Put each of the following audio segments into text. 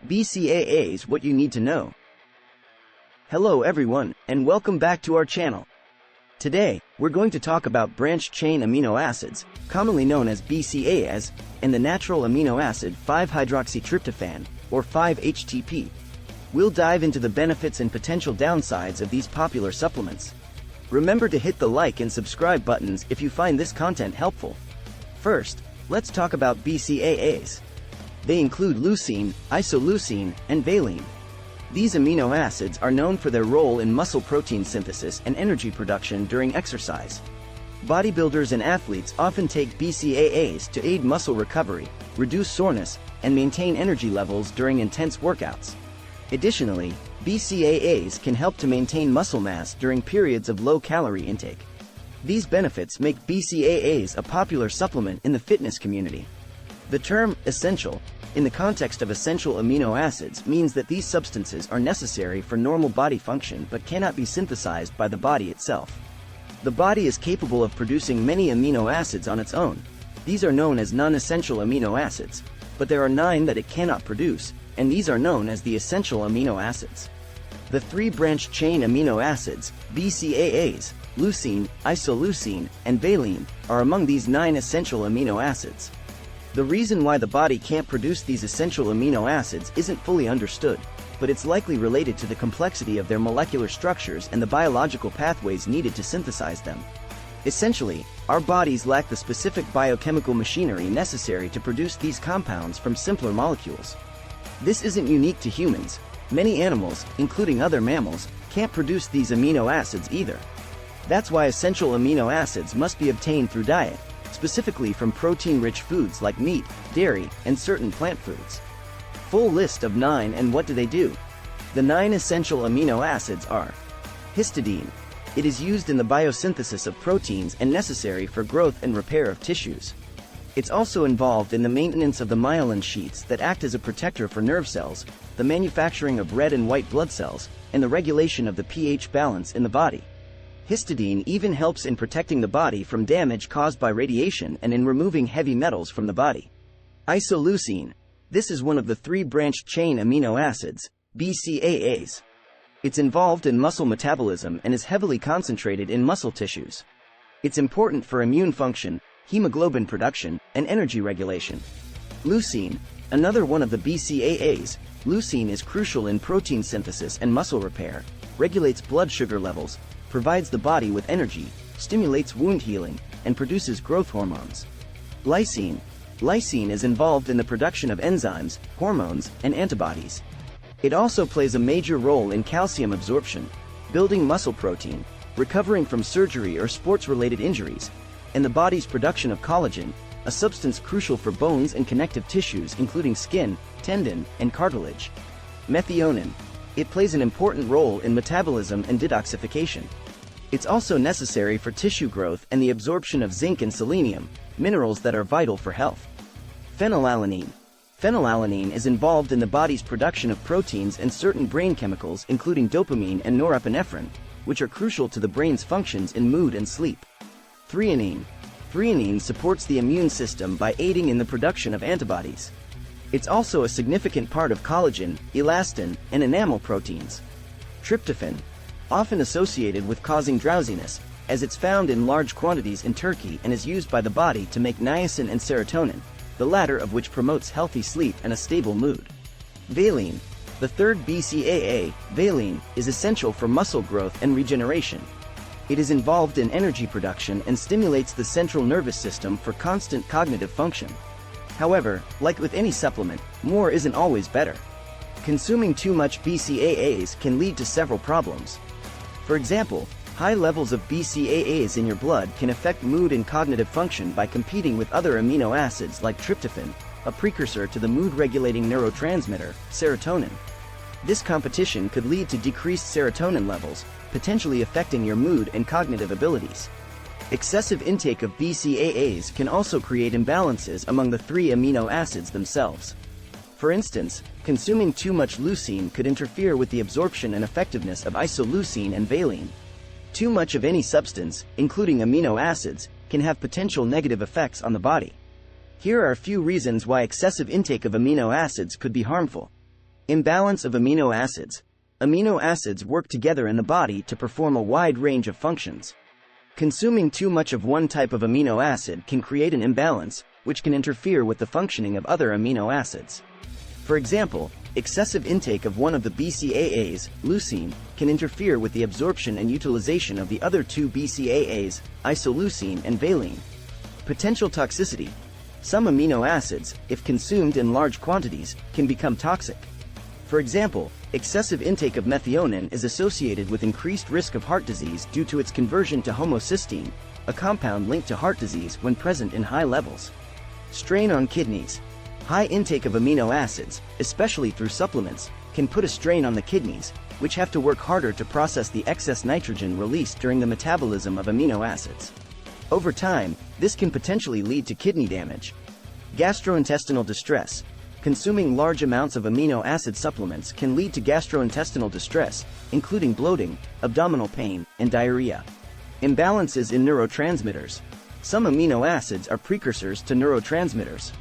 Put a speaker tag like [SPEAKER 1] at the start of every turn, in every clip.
[SPEAKER 1] BCAAs, what you need to know. Hello everyone, and welcome back to our channel. Today, we're going to talk about branched-chain amino acids, commonly known as BCAAs, and the natural amino acid 5-hydroxytryptophan, or 5-HTP. We'll dive into the benefits and potential downsides of these popular supplements. Remember to hit the like and subscribe buttons if you find this content helpful. First, let's talk about BCAAs. They include leucine, isoleucine, and valine. These amino acids are known for their role in muscle protein synthesis and energy production during exercise. Bodybuilders and athletes often take BCAAs to aid muscle recovery, reduce soreness, and maintain energy levels during intense workouts. Additionally, BCAAs can help to maintain muscle mass during periods of low-calorie intake. These benefits make BCAAs a popular supplement in the fitness community. The term essential, in the context of essential amino acids, means that these substances are necessary for normal body function but cannot be synthesized by the body itself. The body is capable of producing many amino acids on its own. These are known as non-essential amino acids, but there are 9 that it cannot produce, and these are known as the essential amino acids. The 3 branched-chain amino acids, BCAAs, leucine, isoleucine, and valine, are among these 9 essential amino acids. The reason why the body can't produce these essential amino acids isn't fully understood, but it's likely related to the complexity of their molecular structures and the biological pathways needed to synthesize them. Essentially, our bodies lack the specific biochemical machinery necessary to produce these compounds from simpler molecules. This isn't unique to humans. Many animals, including other mammals, can't produce these amino acids either. That's why essential amino acids must be obtained through diet, specifically from protein-rich foods like meat, dairy, and certain plant foods. Full list of 9 and what do they do? The 9 essential amino acids are histidine. It is used in the biosynthesis of proteins and necessary for growth and repair of tissues. It's also involved in the maintenance of the myelin sheaths that act as a protector for nerve cells, the manufacturing of red and white blood cells, and the regulation of the pH balance in the body. Histidine even helps in protecting the body from damage caused by radiation and in removing heavy metals from the body. Isoleucine. This is one of the 3 branched-chain amino acids, BCAAs. It's involved in muscle metabolism and is heavily concentrated in muscle tissues. It's important for immune function, hemoglobin production, and energy regulation. Leucine. Another one of the BCAAs, leucine is crucial in protein synthesis and muscle repair, regulates blood sugar levels, provides the body with energy, stimulates wound healing, and produces growth hormones. Lysine. Lysine is involved in the production of enzymes, hormones, and antibodies. It also plays a major role in calcium absorption, building muscle protein, recovering from surgery or sports-related injuries, and the body's production of collagen, a substance crucial for bones and connective tissues including skin, tendon, and cartilage. Methionine. It plays an important role in metabolism and detoxification. It's also necessary for tissue growth and the absorption of zinc and selenium, minerals that are vital for health. Phenylalanine. Phenylalanine is involved in the body's production of proteins and certain brain chemicals including dopamine and norepinephrine, which are crucial to the brain's functions in mood and sleep. Threonine. Threonine supports the immune system by aiding in the production of antibodies. It's also a significant part of collagen, elastin, and enamel proteins. Tryptophan. Often associated with causing drowsiness, as it's found in large quantities in Turkey and is used by the body to make niacin and serotonin, the latter of which promotes healthy sleep and a stable mood. Valine. The 3rd BCAA, valine, is essential for muscle growth and regeneration. It is involved in energy production and stimulates the central nervous system for constant cognitive function. However, like with any supplement, more isn't always better. Consuming too much BCAAs can lead to several problems. For example, high levels of BCAAs in your blood can affect mood and cognitive function by competing with other amino acids like tryptophan, a precursor to the mood-regulating neurotransmitter, serotonin. This competition could lead to decreased serotonin levels, potentially affecting your mood and cognitive abilities. Excessive intake of BCAAs can also create imbalances among the 3 amino acids themselves. For instance, consuming too much leucine could interfere with the absorption and effectiveness of isoleucine and valine. Too much of any substance, including amino acids, can have potential negative effects on the body. Here are a few reasons why excessive intake of amino acids could be harmful. Imbalance of amino acids. Amino acids work together in the body to perform a wide range of functions. Consuming too much of one type of amino acid can create an imbalance, which can interfere with the functioning of other amino acids. For example, excessive intake of one of the BCAAs, leucine, can interfere with the absorption and utilization of the other two BCAAs, isoleucine and valine. Potential toxicity. Some amino acids, if consumed in large quantities, can become toxic. For example, excessive intake of methionine is associated with increased risk of heart disease due to its conversion to homocysteine, a compound linked to heart disease when present in high levels. Strain on kidneys. High intake of amino acids, especially through supplements, can put a strain on the kidneys, which have to work harder to process the excess nitrogen released during the metabolism of amino acids. Over time, this can potentially lead to kidney damage. Gastrointestinal distress. Consuming large amounts of amino acid supplements can lead to gastrointestinal distress, including bloating, abdominal pain, and diarrhea. Imbalances in neurotransmitters. Some amino acids are precursors to neurotransmitters.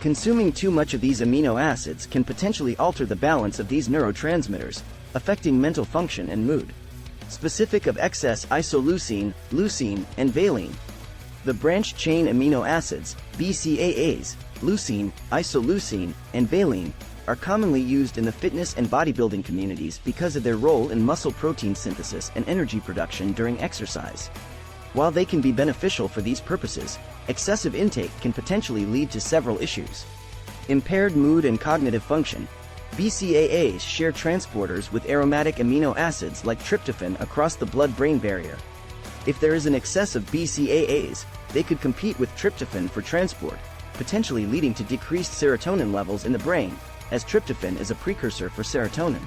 [SPEAKER 1] Consuming too much of these amino acids can potentially alter the balance of these neurotransmitters, affecting mental function and mood. Specific of excess isoleucine, leucine, and valine. The branched-chain amino acids, BCAAs, leucine, isoleucine, and valine, are commonly used in the fitness and bodybuilding communities because of their role in muscle protein synthesis and energy production during exercise. While they can be beneficial for these purposes, excessive intake can potentially lead to several issues. Impaired mood and cognitive function. BCAAs share transporters with aromatic amino acids like tryptophan across the blood-brain barrier. If there is an excess of BCAAs, they could compete with tryptophan for transport, potentially leading to decreased serotonin levels in the brain, as tryptophan is a precursor for serotonin.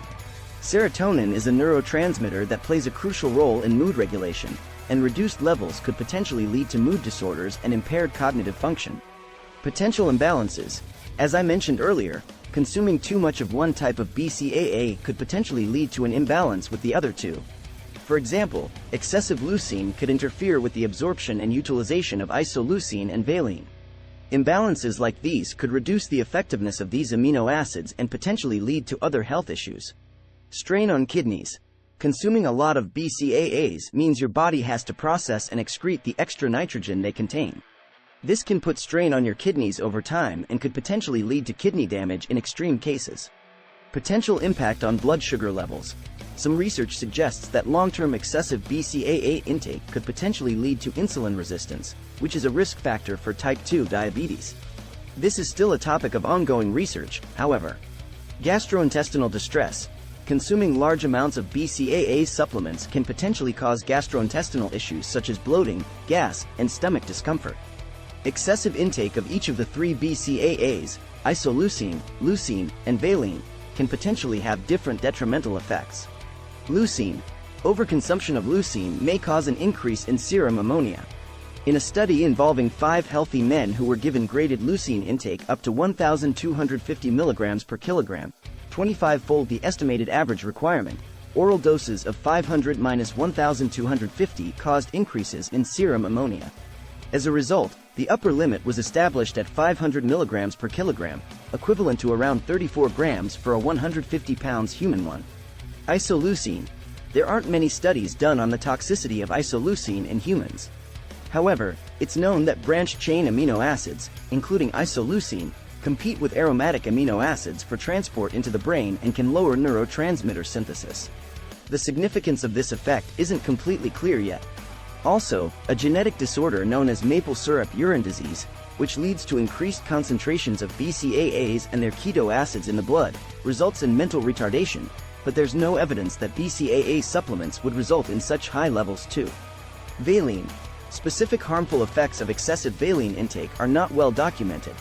[SPEAKER 1] Serotonin is a neurotransmitter that plays a crucial role in mood regulation, and reduced levels could potentially lead to mood disorders and impaired cognitive function. Potential imbalances. As I mentioned earlier, consuming too much of one type of BCAA could potentially lead to an imbalance with the other two. For example, excessive leucine could interfere with the absorption and utilization of isoleucine and valine. Imbalances like these could reduce the effectiveness of these amino acids and potentially lead to other health issues. Strain on kidneys. Consuming a lot of BCAAs means your body has to process and excrete the extra nitrogen they contain. This can put strain on your kidneys over time and could potentially lead to kidney damage in extreme cases. Potential impact on blood sugar levels. Some research suggests that long-term excessive BCAA intake could potentially lead to insulin resistance, which is a risk factor for type 2 diabetes. This is still a topic of ongoing research, however. Gastrointestinal distress. Consuming large amounts of BCAA supplements can potentially cause gastrointestinal issues such as bloating, gas, and stomach discomfort. Excessive intake of each of the three BCAAs, isoleucine, leucine, and valine, can potentially have different detrimental effects. Leucine. Overconsumption of leucine may cause an increase in serum ammonia. In a study involving 5 healthy men who were given graded leucine intake up to 1,250 mg per kilogram, 25-fold the estimated average requirement, oral doses of 500 - 1,250 caused increases in serum ammonia. As a result, the upper limit was established at 500 mg per kilogram, equivalent to around 34 grams for a 150 pounds human one. Isoleucine. There aren't many studies done on the toxicity of isoleucine in humans. However, it's known that branched-chain amino acids, including isoleucine, compete with aromatic amino acids for transport into the brain and can lower neurotransmitter synthesis. The significance of this effect isn't completely clear yet. Also, a genetic disorder known as maple syrup urine disease, which leads to increased concentrations of BCAAs and their keto acids in the blood, results in mental retardation, but there's no evidence that BCAA supplements would result in such high levels too. Valine. Specific harmful effects of excessive valine intake are not well documented.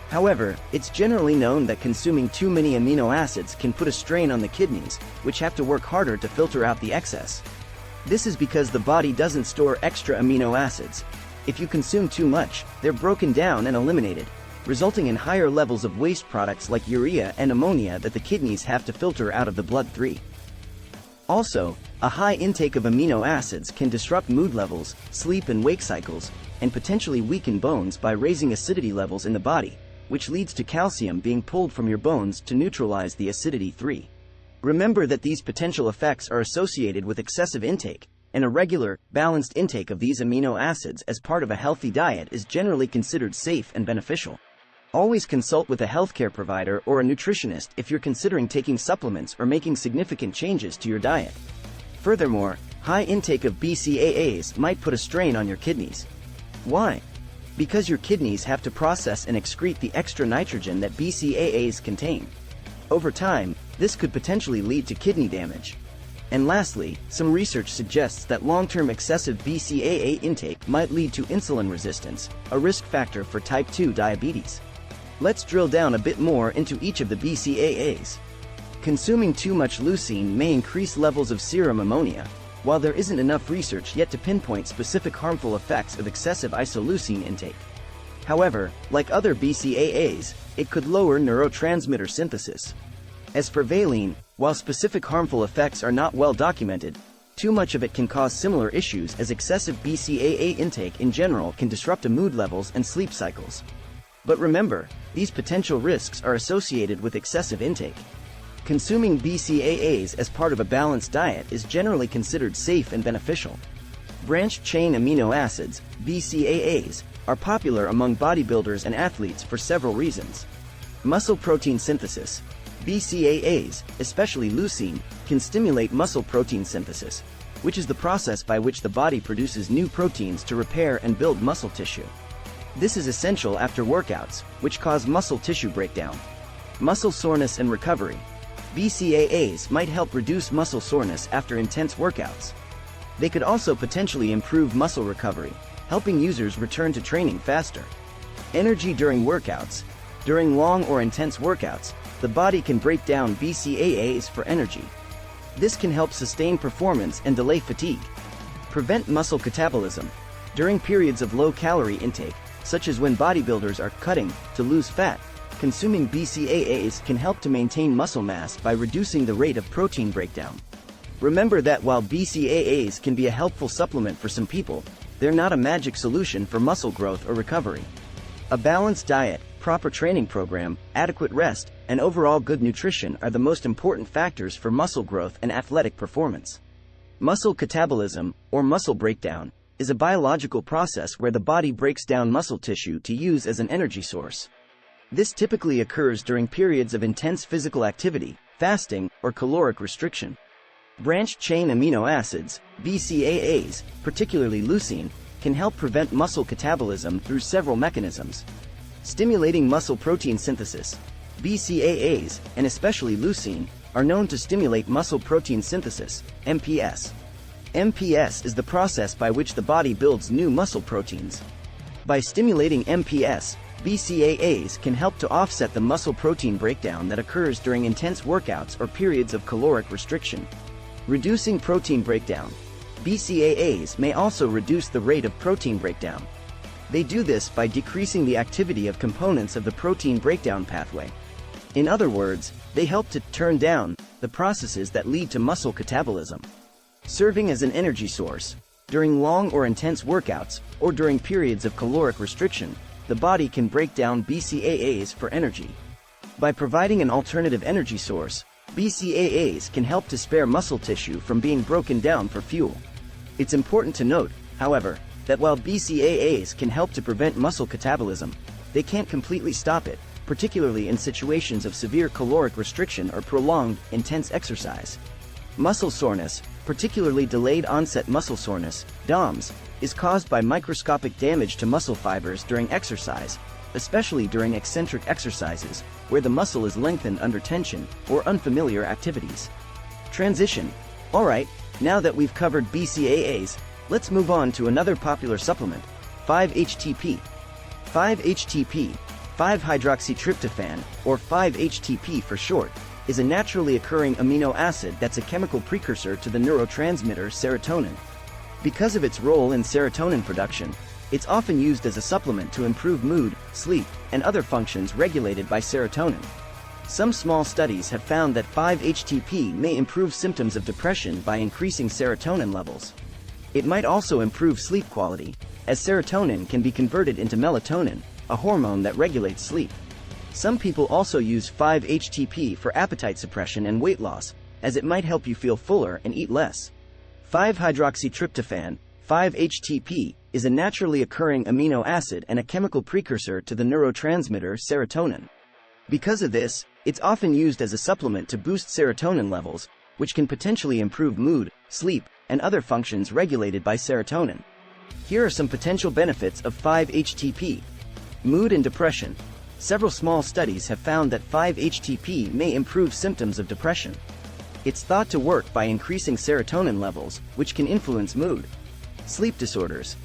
[SPEAKER 1] However, it's generally known that consuming too many amino acids can put a strain on the kidneys, which have to work harder to filter out the excess. This is because the body doesn't store extra amino acids. If you consume too much, they're broken down and eliminated, resulting in higher levels of waste products like urea and ammonia that the kidneys have to filter out of the blood. Also, a high intake of amino acids can disrupt mood levels, sleep and wake cycles, and potentially weaken bones by raising acidity levels in the body, which leads to calcium being pulled from your bones to neutralize the acidity. 3. Remember that these potential effects are associated with excessive intake, and a regular, balanced intake of these amino acids as part of a healthy diet is generally considered safe and beneficial. Always consult with a healthcare provider or a nutritionist if you're considering taking supplements or making significant changes to your diet. Furthermore, high intake of BCAAs might put a strain on your kidneys. Why? Because your kidneys have to process and excrete the extra nitrogen that BCAAs contain. Over time, this could potentially lead to kidney damage. And lastly, some research suggests that long-term excessive BCAA intake might lead to insulin resistance, a risk factor for type 2 diabetes. Let's drill down a bit more into each of the BCAAs. Consuming too much leucine may increase levels of serum ammonia, while there isn't enough research yet to pinpoint specific harmful effects of excessive isoleucine intake. However, like other BCAAs, it could lower neurotransmitter synthesis. As for valine, while specific harmful effects are not well documented, too much of it can cause similar issues as excessive BCAA intake in general can disrupt mood levels and sleep cycles. But remember, these potential risks are associated with excessive intake. Consuming BCAAs as part of a balanced diet is generally considered safe and beneficial. Branched-chain amino acids, BCAAs, are popular among bodybuilders and athletes for several reasons. Muscle protein synthesis. BCAAs, especially leucine, can stimulate muscle protein synthesis, which is the process by which the body produces new proteins to repair and build muscle tissue. This is essential after workouts, which cause muscle tissue breakdown. Muscle soreness and recovery. BCAAs might help reduce muscle soreness after intense workouts. They could also potentially improve muscle recovery, helping users return to training faster. Energy during workouts. During long or intense workouts, the body can break down BCAAs for energy. This can help sustain performance and delay fatigue. Prevent muscle catabolism. During periods of low-calorie intake, such as when bodybuilders are cutting to lose fat, consuming BCAAs can help to maintain muscle mass by reducing the rate of protein breakdown. Remember that while BCAAs can be a helpful supplement for some people, they're not a magic solution for muscle growth or recovery. A balanced diet, proper training program, adequate rest, and overall good nutrition are the most important factors for muscle growth and athletic performance. Muscle catabolism, or muscle breakdown, is a biological process where the body breaks down muscle tissue to use as an energy source. This typically occurs during periods of intense physical activity, fasting, or caloric restriction. Branched-chain amino acids, BCAAs, particularly leucine, can help prevent muscle catabolism through several mechanisms. Stimulating muscle protein synthesis. BCAAs, and especially leucine, are known to stimulate muscle protein synthesis, MPS. MPS is the process by which the body builds new muscle proteins. By stimulating MPS, BCAAs can help to offset the muscle protein breakdown that occurs during intense workouts or periods of caloric restriction. Reducing protein breakdown. BCAAs may also reduce the rate of protein breakdown. They do this by decreasing the activity of components of the protein breakdown pathway. In other words, they help to turn down the processes that lead to muscle catabolism. Serving as an energy source. During long or intense workouts, or during periods of caloric restriction, the body can break down BCAAs for energy. By providing an alternative energy source, BCAAs can help to spare muscle tissue from being broken down for fuel. It's important to note, however, that while BCAAs can help to prevent muscle catabolism, they can't completely stop it, particularly in situations of severe caloric restriction or prolonged, intense exercise. Muscle soreness, particularly delayed onset muscle soreness, DOMS, is caused by microscopic damage to muscle fibers during exercise, especially during eccentric exercises, where the muscle is lengthened under tension or unfamiliar activities. Transition. Alright, now that we've covered BCAAs, let's move on to another popular supplement, 5-HTP. 5-HTP, 5-hydroxytryptophan, or 5-HTP for short, is a naturally occurring amino acid that's a chemical precursor to the neurotransmitter serotonin. Because of its role in serotonin production, it's often used as a supplement to improve mood, sleep, and other functions regulated by serotonin. Some small studies have found that 5-HTP may improve symptoms of depression by increasing serotonin levels. It might also improve sleep quality, as serotonin can be converted into melatonin, a hormone that regulates sleep. Some people also use 5-HTP for appetite suppression and weight loss, as it might help you feel fuller and eat less. 5-hydroxytryptophan, 5-HTP, is a naturally occurring amino acid and a chemical precursor to the neurotransmitter serotonin. Because of this, it's often used as a supplement to boost serotonin levels, which can potentially improve mood, sleep, and other functions regulated by serotonin. Here are some potential benefits of 5-HTP. Mood and depression. Several small studies have found that 5-HTP may improve symptoms of depression. It's thought to work by increasing serotonin levels, which can influence mood. Sleep disorders.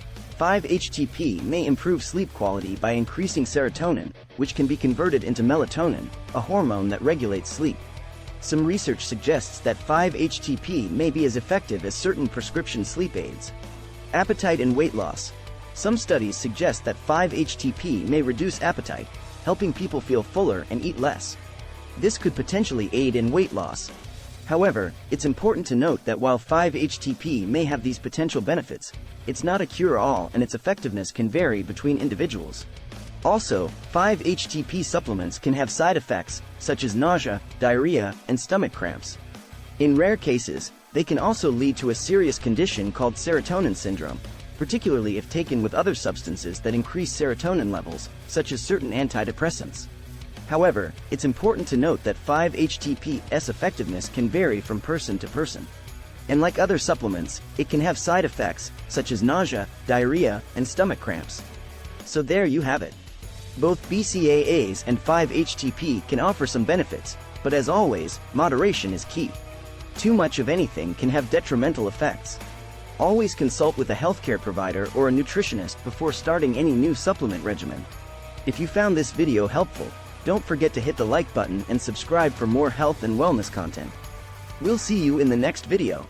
[SPEAKER 1] 5-HTP may improve sleep quality by increasing serotonin, which can be converted into melatonin, a hormone that regulates sleep. Some research suggests that 5-HTP may be as effective as certain prescription sleep aids. Appetite and weight loss. Some studies suggest that 5-HTP may reduce appetite, helping people feel fuller and eat less. This could potentially aid in weight loss. However, it's important to note that while 5-HTP may have these potential benefits, it's not a cure-all and its effectiveness can vary between individuals. Also, 5-HTP supplements can have side effects, such as nausea, diarrhea, and stomach cramps. In rare cases, they can also lead to a serious condition called serotonin syndrome, particularly if taken with other substances that increase serotonin levels, such as certain antidepressants. However, it's important to note that 5-HTP's effectiveness can vary from person to person. And like other supplements, it can have side effects, such as nausea, diarrhea, and stomach cramps. So there you have it. Both BCAAs and 5-HTP can offer some benefits, but as always, moderation is key. Too much of anything can have detrimental effects. Always consult with a healthcare provider or a nutritionist before starting any new supplement regimen. If you found this video helpful, don't forget to hit the like button and subscribe for more health and wellness content. We'll see you in the next video.